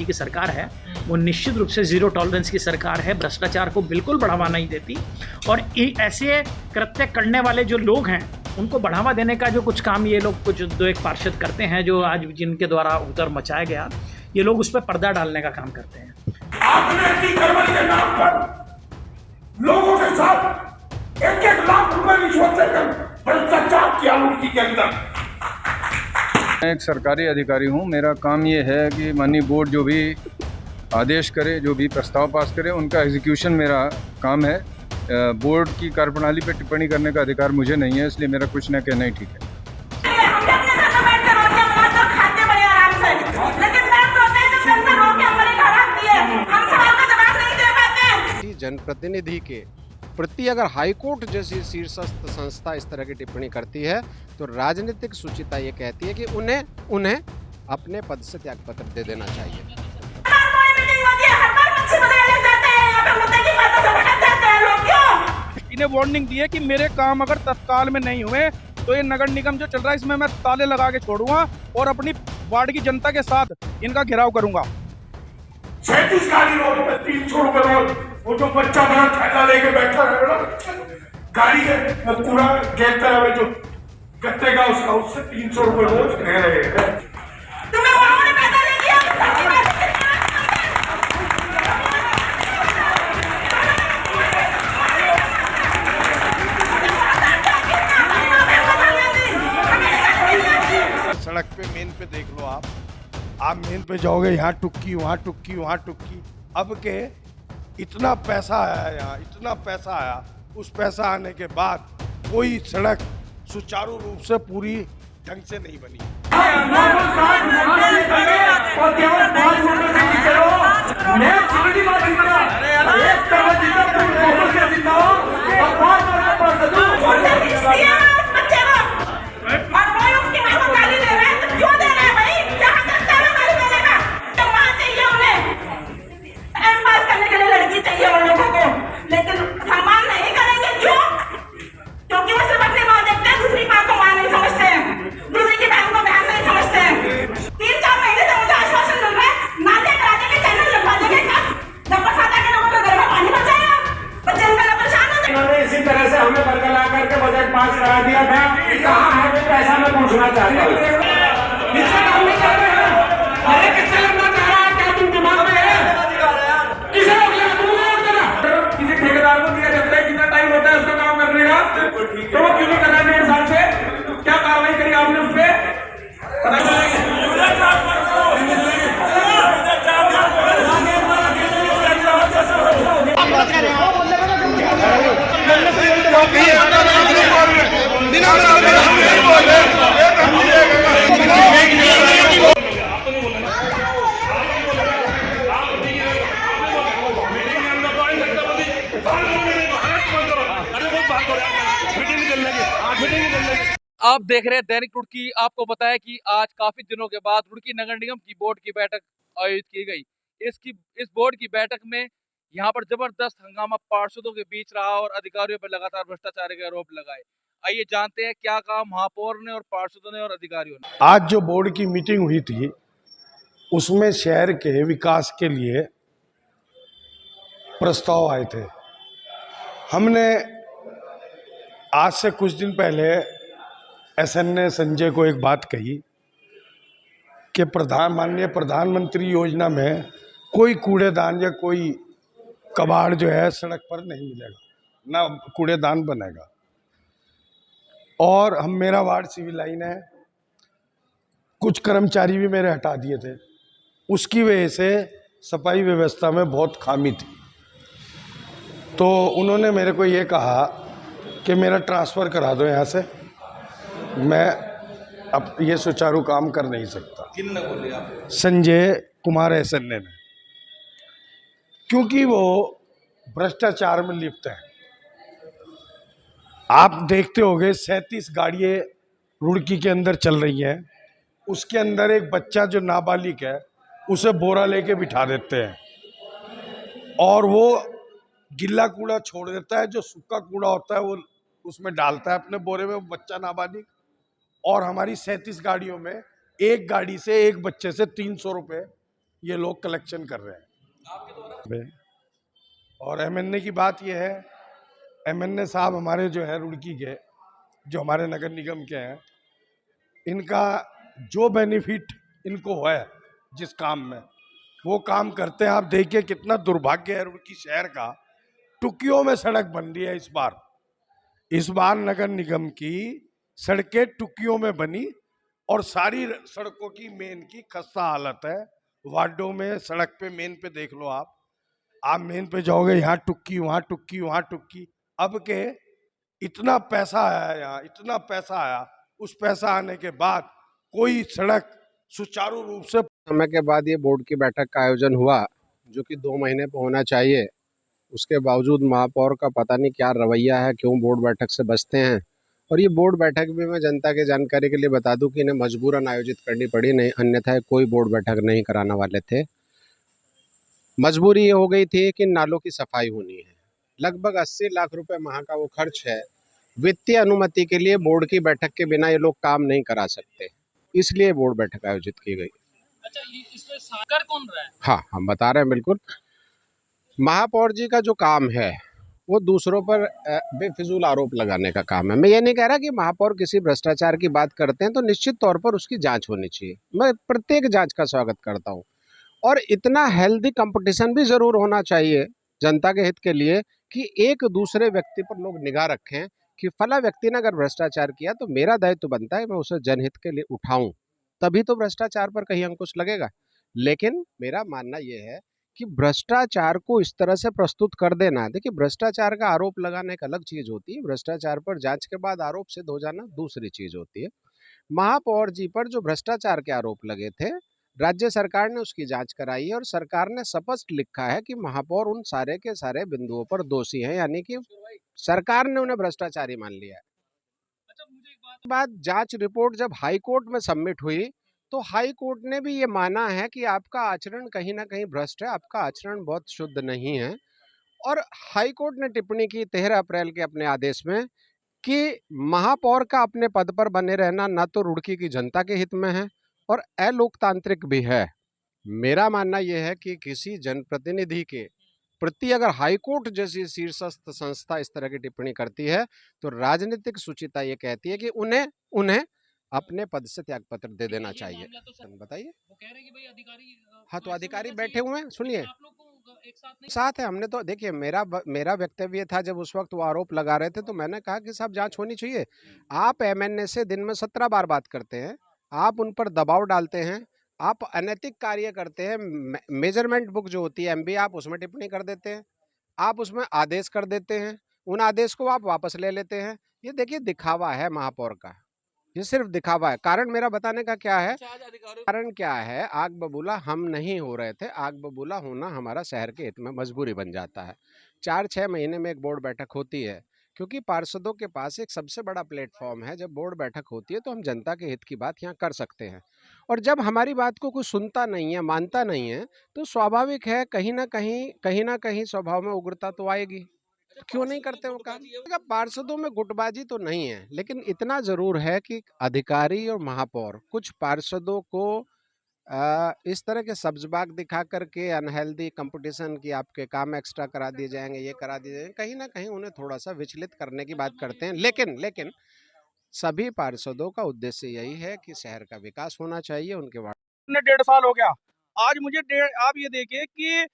रुड़की की सरकार है वो निश्चित रूप से ज़ीरो टॉलरेंस की सरकार है, भ्रष्टाचार को बिल्कुल बढ़ावा नहीं देती। और ऐसे कृत्य करने वाले जो लोग हैं उनको बढ़ावा देने का जो कुछ काम ये लोग कुछ दो एक पार्षद करते हैं, जो आज जिनके द्वारा उधर मचाया गया, ये लोग उस पर पर्दा डालने का काम करते हैं। आपने के नाम पर लोगों के साथ 1-1 लाख रुपए रिश्वत लेकर भ्रष्टाचार किया रुड़की के अंदर। मैं एक सरकारी अधिकारी हूं। मेरा काम ये है कि माननीय बोर्ड जो भी आदेश करे, जो भी प्रस्ताव पास करे, उनका एग्जीक्यूशन मेरा काम है। बोर्ड की कार्यप्रणाली पर टिप्पणी करने का अधिकार मुझे नहीं है, इसलिए मेरा कुछ न कहना ही ठीक है। जनप्रतिनिधि के प्रति अगर हाईकोर्ट जैसी शीर्षस्थ संस्था इस तरह की टिप्पणी करती है तो राजनीतिक सुचिता ये कहती है कि उन्हें अपने पद से त्यागपत्र दे देना चाहिए। इन्हें वार्निंग दी है कि मेरे काम अगर तत्काल में नहीं हुए तो ये नगर निगम जो चल रहा है इसमें मैं ताले लगा के छोड़ूंगा और अपनी वार्ड की जनता के साथ इनका घेराव करूंगा। 37 गाड़ी रोड पे 300 रुपए रोज, वो जो बच्चा बड़ा थैला लेके बैठा है गाड़ी के पूरा गेट तरह में जो गत्ते का उससे 300 रुपए रोज ले रहे हैं। सड़क पे मेन पे देख लो, आप मेन पे जाओगे, यहाँ टुक्की वहाँ टुक्की वहाँ टुक्की। अब के इतना पैसा आया यहाँ, इतना पैसा आया, उस पैसा आने के बाद कोई सड़क सुचारू रूप से पूरी ढंग से नहीं बनी। हमें बरकरार करके बजट पास करा दिया था, कहाँ है वो पैसा मैं पूछना चाहता हूँ। किससे काम नहीं कर रहे हैं? अरे किससे लगना चाह रहा है? क्या तुम दिमाग में है? किसे रोक लेगा? तुम रोक देना। किसी ठेकेदार को दिया जाता है, कितना टाइम होता है उसका काम करने का, तो वो क्यों नहीं कर रहा है 1.5 साल से? क्या कार्रवाई करी आपने उस पर? आप देख रहे हैं दैनिक रुड़की। आपको बताया कि आज काफी दिनों के बाद रुड़की नगर निगम की बोर्ड की बैठक आयोजित की गई। इस बोर्ड की बैठक में यहाँ पर जबरदस्त हंगामा पार्षदों के बीच रहा और अधिकारियों पर लगातार भ्रष्टाचार के आरोप लगाए। आइए जानते हैं क्या कहा महापौर ने और पार्षदों ने और अधिकारियों ने। आज जो बोर्ड की मीटिंग हुई थी उसमें शहर के विकास के लिए प्रस्ताव आए थे। हमने आज से कुछ दिन पहले एसएन ने संजय को एक बात कही कि माननीय प्रधानमंत्री योजना में कोई कूड़ेदान या कोई कबाड़ जो है सड़क पर नहीं मिलेगा, ना कूड़ेदान बनेगा। और मेरा वार्ड सिविल लाइन है, कुछ कर्मचारी भी मेरे हटा दिए थे, उसकी वजह से सफाई व्यवस्था में बहुत खामी थी। तो उन्होंने मेरे को ये कहा कि मेरा ट्रांसफ़र करा दो यहाँ से, मैं अब ये सुचारू काम कर नहीं सकता। किन्ने बोले आप? संजय कुमार एसएन ने, क्योंकि वो भ्रष्टाचार में लिप्त है। आप देखते होंगे 37 गाड़ियाँ रुड़की के अंदर चल रही हैं, उसके अंदर एक बच्चा जो नाबालिग है उसे बोरा लेके बिठा देते हैं और वो गिल्ला कूड़ा छोड़ देता है, जो सूखा कूड़ा होता है वो उसमें डालता है अपने बोरे में, वो बच्चा नाबालिग। और हमारी 37 गाड़ियों में एक गाड़ी से एक बच्चे से 300 रुपये ये लोग कलेक्शन कर रहे हैं। और एमएनए की बात ये है, एमएनए साहब हमारे जो है रुड़की के, जो हमारे नगर निगम के हैं, इनका जो बेनिफिट इनको है जिस काम में, वो काम करते हैं। आप देखिए कितना दुर्भाग्य है रुड़की शहर का, टुकियों में सड़क बन रही है इस बार नगर निगम की सड़कें टुकियों में बनी, और सारी सड़कों की मेन की खस्ता हालत है। वार्डों में सड़क पे मेन पे देख लो, आप मेन पे जाओगे, यहाँ टुक्की वहाँ टुक्की वहाँ टुक्की। अब के इतना पैसा आया यहाँ, इतना पैसा आया, उस पैसा आने के बाद कोई सड़क सुचारू रूप से समय के बाद ये बोर्ड की बैठक का आयोजन हुआ, जो कि 2 महीने पे होना चाहिए। उसके बावजूद महापौर का पता नहीं क्या रवैया है, क्यों बोर्ड बैठक से बचते हैं। और ये बोर्ड बैठक भी मैं जनता के जानकारी के लिए बता दूं कि इन्हें मजबूरन आयोजित करनी पड़ी, नहीं अन्यथा कोई बोर्ड बैठक नहीं कराने वाले थे। मजबूरी ये हो गई थी कि नालों की सफाई होनी है। लगभग 80 लाख रुपए माह का वो खर्च है। वित्तीय अनुमति के लिए बोर्ड की बैठक के बिना ये लोग काम नहीं करा सकते, इसलिए बोर्ड बैठक आयोजित की गई। अच्छा, इसमें कर कौन रहा है? हाँ, हम बता रहे हैं बिल्कुल। महापौर जी का जो काम है वो दूसरों पर बेफिजूल आरोप लगाने का काम है। मैं ये नहीं कह रहा कि महापौर किसी भ्रष्टाचार की बात करते हैं तो निश्चित तौर पर उसकी जांच होनी चाहिए, मैं प्रत्येक जांच का स्वागत करता हूँ। और इतना हेल्दी कंपटीशन भी जरूर होना चाहिए जनता के हित के लिए कि एक दूसरे व्यक्ति पर लोग निगाह रखें कि फला व्यक्ति ने अगर भ्रष्टाचार किया तो मेरा दायित्व बनता है मैं उसे जनहित के लिए उठाऊं, तभी तो भ्रष्टाचार पर कहीं अंकुश लगेगा। लेकिन मेरा मानना यह है कि भ्रष्टाचार को इस तरह से प्रस्तुत कर देना, देखिए भ्रष्टाचार का आरोप लगाना एक अलग चीज होती है, भ्रष्टाचार पर जांच के बाद आरोप सिद्ध हो जाना दूसरी चीज होती है। महापौर जी पर जो भ्रष्टाचार के आरोप लगे थे, राज्य सरकार ने उसकी जांच कराई है और सरकार ने स्पष्ट लिखा है कि महापौर उन सारे के सारे बिंदुओं पर दोषी हैं, यानी कि सरकार ने उन्हें भ्रष्टाचारी मान लिया है। अच्छा, मुझे एक बाद जांच रिपोर्ट जब हाई कोर्ट में सबमिट हुई तो हाई कोर्ट ने भी ये माना है कि आपका आचरण कहीं ना कहीं भ्रष्ट है, आपका आचरण बहुत शुद्ध नहीं है। और हाई कोर्ट ने टिप्पणी की 13 अप्रैल के अपने आदेश में कि महापौर का अपने पद पर बने रहना ना तो रुड़की की जनता के हित में है और अलोकतांत्रिक भी है। मेरा मानना यह है कि किसी जनप्रतिनिधि के प्रति अगर हाईकोर्ट जैसी शीर्षस्थ संस्था इस तरह की टिप्पणी करती है तो राजनीतिक सुचिता ये कहती है कि उन्हें अपने पद से त्याग पत्र दे देना चाहिए। बताइए। वो कह रहे हैं कि भाई अधिकारी, हाँ, तो अधिकारी बैठे हुए हैं, सुनिए, आप लोग को एक साथ नहीं साथ है। हमने तो देखिए, मेरा वक्तव्य था जब उस वक्त वो आरोप लगा रहे थे तो मैंने कहा कि साहब जांच होनी चाहिए। आप एमएनए से दिन में 17 बार बात करते हैं, आप उन पर दबाव डालते हैं, आप अनैतिक कार्य करते हैं। मेजरमेंट बुक जो होती है एमबी, आप उसमें टिप्पणी कर देते हैं, आप उसमें आदेश कर देते हैं, उन आदेश को आप वापस ले लेते हैं। ये देखिए दिखावा है महापौर का, ये सिर्फ दिखावा है। कारण मेरा बताने का क्या है, कारण क्या है, आग बबूला हम नहीं हो रहे थे, आग बबूला होना हमारा शहर के हित में मजबूरी बन जाता है। 4-6 महीने में एक बोर्ड बैठक होती है, क्योंकि पार्षदों के पास एक सबसे बड़ा प्लेटफॉर्म है। जब बोर्ड बैठक होती है तो हम जनता के हित की बात यहाँ कर सकते हैं, और जब हमारी बात को कोई सुनता नहीं है, मानता नहीं है, तो स्वाभाविक है कहीं ना कहीं स्वभाव में उग्रता तो आएगी। क्यों नहीं करते वो काम? पार्षदों में गुटबाजी तो नहीं है, लेकिन इतना जरूर है कि अधिकारी और महापौर कुछ पार्षदों को इस तरह के सब्जबाग दिखा करके अनहेल्दी कंपटीशन की आपके काम एक्स्ट्रा करा दिए जाएंगे, ये करा दिए जाएंगे, कहीं ना कहीं उन्हें थोड़ा सा विचलित करने की बात करते हैं। लेकिन सभी पार्षदों का उद्देश्य यही है कि शहर का विकास होना चाहिए। उनके वार्ड 1.5 साल हो गया आज मुझे। आप ये देखिए कि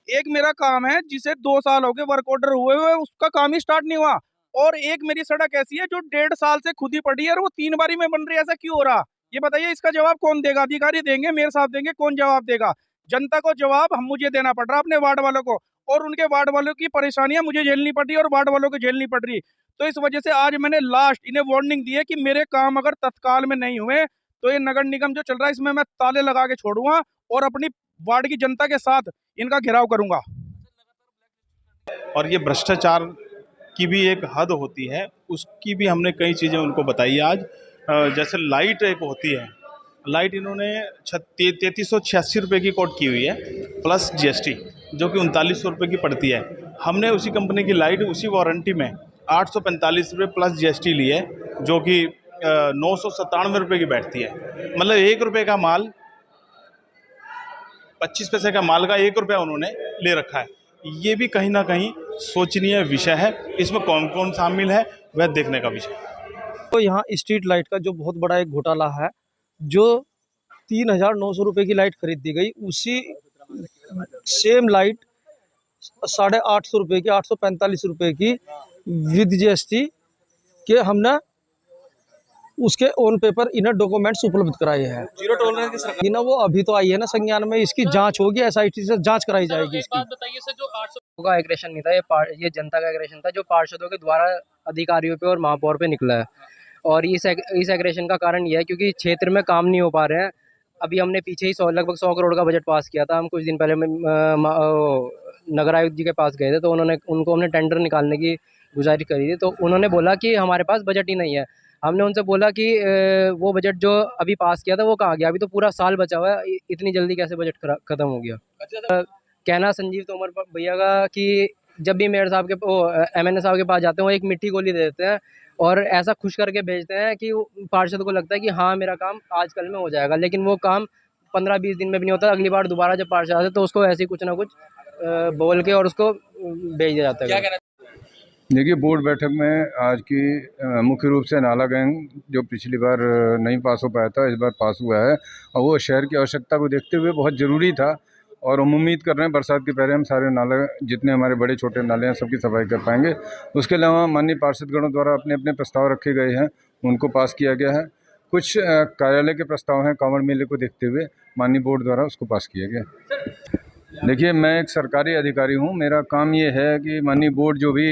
एक मेरा काम है जिसे 2 साल हो गए वर्क ऑर्डर हुए उसका काम ही स्टार्ट नहीं हुआ, और एक मेरी सड़क ऐसी है जो 1.5 साल से खुद ही पड़ी है और वो 3 बारी में बन रही है। ऐसा क्यों हो रहा? ये बताइए, इसका जवाब कौन देगा? अधिकारी देंगे, मेयर साहब देंगे, कौन जवाब देगा? जनता को जवाब मुझे देना पड़ रहा अपने वार्ड वालों को, और उनके वार्ड वालों की परेशानियां मुझे झेलनी पड़ रही और वार्ड वालों को झेलनी पड़ रही। तो इस वजह से आज मैंने लास्ट इन्हें वार्निंग दी है कि मेरे काम अगर तत्काल में नहीं हुए तो ये नगर निगम जो चल रहा है इसमें मैं ताले लगा के छोड़ूंगा और अपनी वार्ड की जनता के साथ इनका घेराव करूंगा। और ये भ्रष्टाचार की भी एक हद होती है, उसकी भी हमने कई चीज़ें उनको बताई आज। जैसे लाइट एक होती है, लाइट इन्होंने 3386 रुपये की कोट की हुई है प्लस जीएसटी, जो कि 3900 रुपये की पड़ती है। हमने उसी कंपनी की लाइट उसी वारंटी में 845 रुपये प्लस जीएसटी ली है, जो कि 997 रुपये की बैठती है। मतलब 1 रुपये का माल 25 पैसे का माल का 1 रुपया उन्होंने ले रखा है। ये भी कहीं ना कहीं सोचनीय विषय है। इसमें कौन कौन शामिल है वह देखने का विषय है। तो यहाँ स्ट्रीट लाइट का जो बहुत बड़ा एक घोटाला है, जो 3,900 रुपये की लाइट खरीद दी गई, उसी सेम लाइट 850 रुपये की, 845 रुपये की विद GST के हमने उसके ऑन पेपर इन्हें डॉक्यूमेंट्स उपलब्ध कराए हैं। जीरो टॉलरेंस की सरकार ना वो अभी तो आई है ना संज्ञान में, इसकी जांच होगी, SIT से जांच कराई जाएगी इसकी। बात बताइए सर, जो 800 का एग्रेशन नहीं था, ये जनता का एग्रेशन था जो पार्षदों के द्वारा अधिकारियों पे और महापौर पे निकला है। और इस एग्रेशन का कारण यह है क्योंकि क्षेत्र में काम नहीं हो पा रहे हैं। अभी हमने पीछे ही लगभग 100 करोड़ का बजट पास किया था। हम कुछ दिन पहले नगर आयुक्त जी के पास गए थे, तो उनको हमने टेंडर निकालने की गुजारिश करी थी। तो उन्होंने बोला कि हमारे पास बजट ही नहीं है। हमने उनसे बोला कि वो बजट जो अभी पास किया था वो कहाँ गया, अभी तो पूरा साल बचा हुआ है, इतनी जल्दी कैसे बजट खत्म हो गया। कहना संजीव तोमर भैया का कि जब भी मेयर साहब के MNA साहब के पास जाते हैं वो एक मिट्टी गोली दे देते हैं और ऐसा खुश करके भेजते हैं कि पार्षद को लगता है कि हाँ मेरा काम आजकल में हो जाएगा, लेकिन वो काम 15-20 दिन में भी नहीं होता। अगली बार दोबारा जब पार्षद आते तो उसको ऐसे कुछ ना कुछ बोल के और उसको भेज दिया जाता है। देखिए, बोर्ड बैठक में आज की मुख्य रूप से नाला गैंग जो पिछली बार नहीं पास हो पाया था, इस बार पास हुआ है और वो शहर की आवश्यकता को देखते हुए बहुत ज़रूरी था। और हम उम्मीद कर रहे हैं बरसात के पहले हम सारे नाले, जितने हमारे बड़े छोटे नाले हैं, सबकी सफाई कर पाएंगे। उसके अलावा माननीय पार्षदगणों द्वारा अपने अपने प्रस्ताव रखे गए हैं, उनको पास किया गया है। कुछ कार्यालय के प्रस्ताव हैं, कांवड़ मेले को देखते हुए माननीय बोर्ड द्वारा उसको पास किया गया। देखिए, मैं एक सरकारी अधिकारी हूँ। मेरा काम ये है कि माननीय बोर्ड जो भी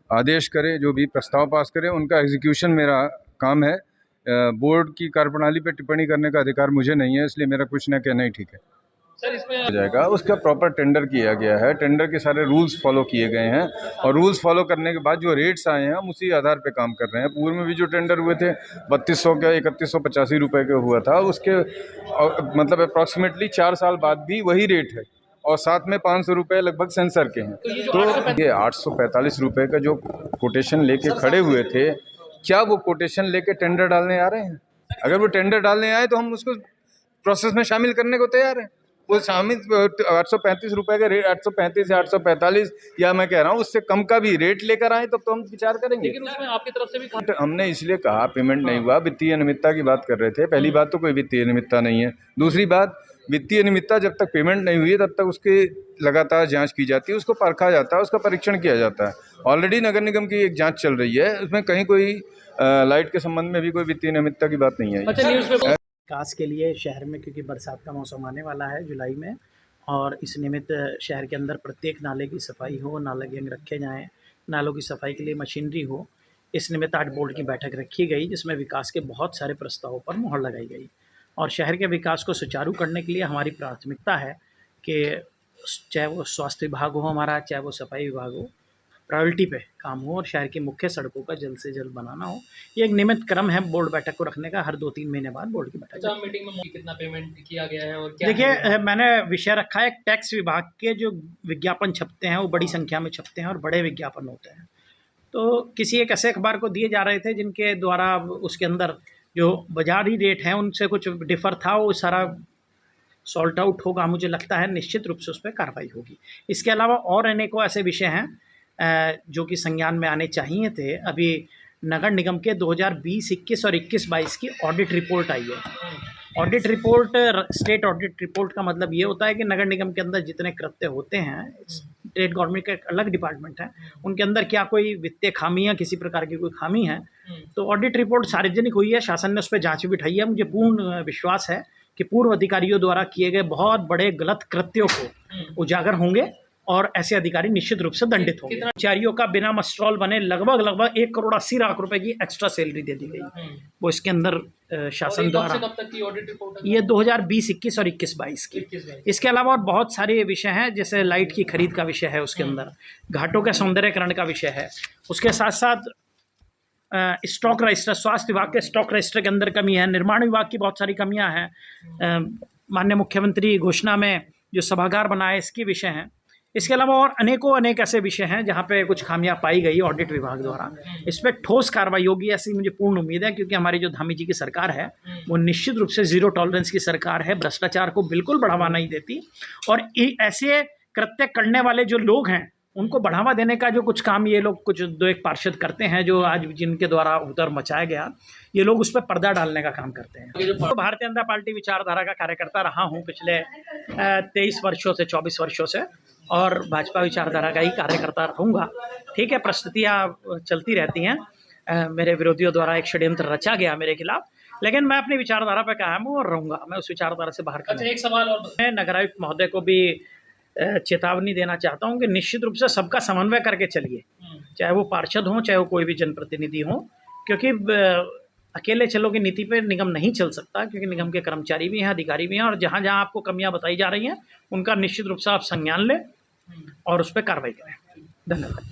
आदेश करे, जो भी प्रस्ताव पास करे, उनका एग्जीक्यूशन मेरा काम है। बोर्ड की कार्यप्रणाली पर टिप्पणी करने का अधिकार मुझे नहीं है, इसलिए मेरा कुछ ना कहना ही ठीक है। सर इसमें हो जाएगा। उसका प्रॉपर टेंडर किया गया है, टेंडर के सारे रूल्स फॉलो किए गए हैं और रूल्स फॉलो करने के बाद जो रेट्स आए हैं हम उसी आधार पे काम कर रहे हैं। पूर्व में भी जो टेंडर हुए थे 3200 का 3185 रुपये का हुआ था, उसके मतलब अप्रॉक्सीमेटली 4 साल बाद भी वही रेट है और साथ में 500 रुपये लगभग सेंसर के हैं। तो ये 845 रुपये का जो कोटेशन लेके खड़े हुए थे, क्या वो कोटेशन लेके टेंडर डालने आ रहे हैं? अगर वो टेंडर डालने आए तो हम उसको प्रोसेस में शामिल करने को तैयार हैं। वो शामिल 835 रुपये का रेट, 835 या 845 या मैं कह रहा हूँ उससे कम का भी रेट लेकर आए तब तो हम विचार करेंगे। लेकिन उसमें आपकी तरफ से भी हमने इसलिए कहा पेमेंट नहीं हुआ, वित्तीय अनियमितता की बात कर रहे थे। पहली बात तो कोई वित्तीय अनियमितता नहीं है। दूसरी बात, वित्तीय अनियमितता जब तक पेमेंट नहीं हुई है तब तक उसकी लगातार जांच की जाती है, उसको परखा जाता है, उसका परीक्षण किया जाता है। ऑलरेडी नगर निगम की एक जांच चल रही है, उसमें कहीं कोई लाइट के संबंध में भी कोई वित्तीय अनियमितता की बात नहीं है। विकास के लिए शहर में, क्योंकि बरसात का मौसम आने वाला है जुलाई में, और इस निमित्त शहर के अंदर प्रत्येक नाले की सफाई हो, नाला गैंग रखे जाएं, नालों की सफाई के लिए मशीनरी हो। इस निमित्त आज बोर्ड की बैठक रखी गई जिसमें विकास के बहुत सारे प्रस्तावों पर मुहर लगाई गई और शहर के विकास को सुचारू करने के लिए हमारी प्राथमिकता है कि चाहे वो स्वास्थ्य विभाग हो हमारा, चाहे वो सफाई विभाग हो, प्रायोरिटी पे काम हो और शहर की मुख्य सड़कों का जल्द से जल्द बनाना हो। ये एक नियमित क्रम है बोर्ड बैठक को रखने का, हर 2-3 महीने बाद बोर्ड की बैठक। मीटिंग में कितना पेमेंट किया गया है और क्या? देखिए, मैंने विषय रखा है टैक्स विभाग के जो विज्ञापन छपते हैं वो बड़ी संख्या में छपते हैं और बड़े विज्ञापन होते हैं। तो किसी एक ऐसे अखबार को दिए जा रहे थे जिनके द्वारा उसके अंदर जो बाजारी रेट हैं उनसे कुछ डिफ़र था, वो सारा सॉल्ट आउट होगा। मुझे लगता है निश्चित रूप से उस पर कार्रवाई होगी। इसके अलावा और अनेकों ऐसे विषय हैं जो कि संज्ञान में आने चाहिए थे। अभी नगर निगम के 2020, 21 और 21-22 की ऑडिट रिपोर्ट आई है। Audit report, state audit report का मतलब ये होता है कि नगर निगम के अंदर जितने कृत्य होते हैं, स्टेट गवर्नमेंट का एक अलग डिपार्टमेंट है, उनके अंदर क्या कोई वित्तीय खामी या किसी प्रकार की कोई खामी है, तो ऑडिट रिपोर्ट सार्वजनिक हुई है, शासन ने उस पर जाँच भी उठाई है। मुझे पूर्ण विश्वास है कि पूर्व अधिकारियों द्वारा किए गए बहुत बड़े गलत कृत्यों को उजागर होंगे और ऐसे अधिकारी निश्चित रूप से दंडित होंगे। कर्मचारियों का बिना मस्ट्रॉल बने लगभग 1 करोड़ 80 लाख रुपए की एक्स्ट्रा सैलरी दे दी गई। वो इसके अंदर शासन द्वारा, कब तक की ऑडिट रिपोर्ट है? ये 2020, 21 और 21-22 की। इसके अलावा और बहुत सारे विषय हैं, जैसे लाइट की खरीद का विषय है, उसके अंदर घाटों के सौंदर्यकरण का विषय है, उसके साथ साथ स्टॉक रजिस्टर, स्वास्थ्य विभाग के स्टॉक रजिस्टर के अंदर कमी है, निर्माण विभाग की बहुत सारी कमियां हैं, माननीय मुख्यमंत्री घोषणा में जो सभागार बनाए इसके विषय हैं। इसके अलावा और अनेक ऐसे विषय हैं जहाँ पे कुछ खामियां पाई गई ऑडिट विभाग द्वारा। इस पर ठोस कार्रवाई होगी ऐसी मुझे पूर्ण उम्मीद है, क्योंकि हमारी जो धामी जी की सरकार है वो निश्चित रूप से जीरो टॉलरेंस की सरकार है, भ्रष्टाचार को बिल्कुल बढ़ावा नहीं देती। और ऐसे कृत्य करने वाले जो लोग हैं उनको बढ़ावा देने का जो कुछ काम ये लोग कुछ 2-1 पार्षद करते हैं, जो आज जिनके द्वारा उधर मचाया गया, ये लोग उस पर पर्दा डालने का काम करते हैं। तो भारतीय जनता पार्टी विचारधारा का कार्यकर्ता रहा हूँ पिछले 23 वर्षों से 24 वर्षों से, और भाजपा विचारधारा का ही कार्यकर्ता रहूँगा। ठीक है, परिस्थितियाँ चलती रहती हैं, मेरे विरोधियों द्वारा एक षड्यंत्र रचा गया मेरे खिलाफ, लेकिन मैं अपनी विचारधारा पर कायम हूँ और रहूँगा। मैं उस विचारधारा से बाहर अच्छा, एक सवाल और मैं नगरायुक्त महोदय को भी चेतावनी देना चाहता हूं कि निश्चित रूप से सबका समन्वय करके चलिए, चाहे वो पार्षद हों, चाहे वो कोई भी जनप्रतिनिधि हो, क्योंकि अकेले चलो की नीति पे निगम नहीं चल सकता, क्योंकि निगम के कर्मचारी भी हैं, अधिकारी भी हैं, और जहां जहां आपको कमियां बताई जा रही हैं उनका निश्चित रूप से आप संज्ञान लें और उस पर कार्रवाई करें। धन्यवाद।